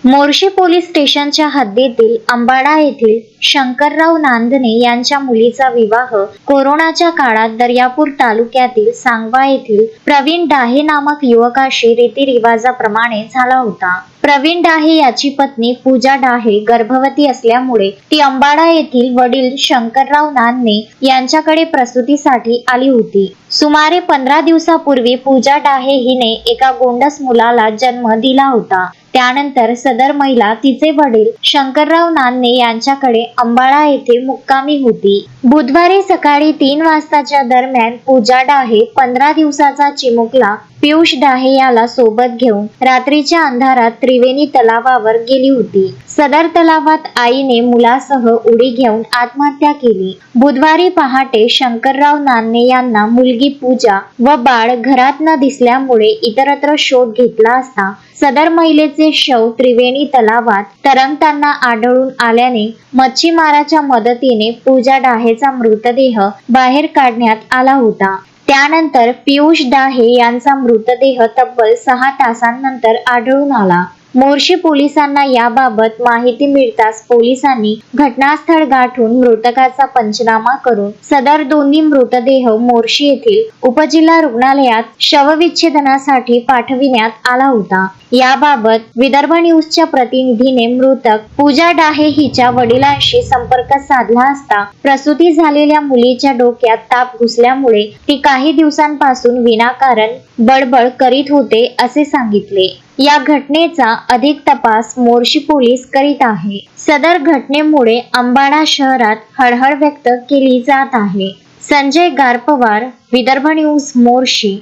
Morshi police स्टेशनच्या हद्दीतील अंबाडा येथील शंकरराव नांदणे यांच्या मुलीचा विवाह कोरोनाच्या काळात दर्यापूर तालुक्यातील सांगवा येथील प्रवीण डाहे नामक युवकाशी रीतिरिवाजाप्रमाणे झाला होता। प्रवीण डाहे याची पत्नी पूजा डाहे गर्भवती असल्यामुळे ती अंबाडा येथील वडील शंकरराव नांदणे यांच्याकडे प्रसूतीसाठी आली होती। सुमारे 15 दिवसापूर्वी पूजा डाहे हिने एका गोंडस मुलाला जन्म दिला होता। त्यानंतर सदर महिला तिचे वडील शंकरराव नांदणे यांच्याकडे अंबाडा येथे मुक्कामी होती। बुधवारी सकाळी 3 वाजताच्या दरम्यान पूजा डाहे 15 दिवसाचा चिमुकला पियुष डाहे याला सोबत घेऊन रात्रीच्या अंधारात त्रिवेणी तलावावर गेली होती। सदर तलावात आईने मुलासह उडी घेऊन आत्महत्या केली। बुधवारी पहाटे शंकरराव नांदणे यांना मुलगी पूजा व बाळ घरात न दिसल्यामुळे इतरत्र शोध घेतला असता सदर महिलेचे शव त्रिवेणी तलावात तरंगताना आढळून आल्याने मच्छीमाराच्या मदतीने पूजा डाहेचा मृतदेह बाहेर काढण्यात आला होता। त्यानंतर पियुष डाहे यांचा मृतदेह तब्बल 6 तासांनंतर आढळून आला। मोर्शी पोलिसांना याबाबत माहिती मिळताच पोलिसांनी घटनास्थळ गाठून मृतकाचा पंचनामा करून सदर दोन्ही मृतदेह मोर्शी येथील उपजिल्हा रुग्णालयात शवविच्छेदनासाठी पाठविण्यात आला होता। याबाबत विदर्भ न्यूजच्या प्रतिनिधीने मृतक पूजा डाहे हिच्या वडिलांशी संपर्क साधला असता प्रसूती झालेल्या मुलीच्या डोक्यात ताप घुसल्यामुळे ती काही दिवसांपासून विनाकारण बडबड करीत होते असे सांगितले। या घटनेचा अधिक तपास मोर्शी पोलीस करीत आहे। सदर घटनेमुळे अंबाडा शहरात हळहळ व्यक्त केली जात आहे। संजय गारपवार, विदर्भ न्यूज, मोर्शी।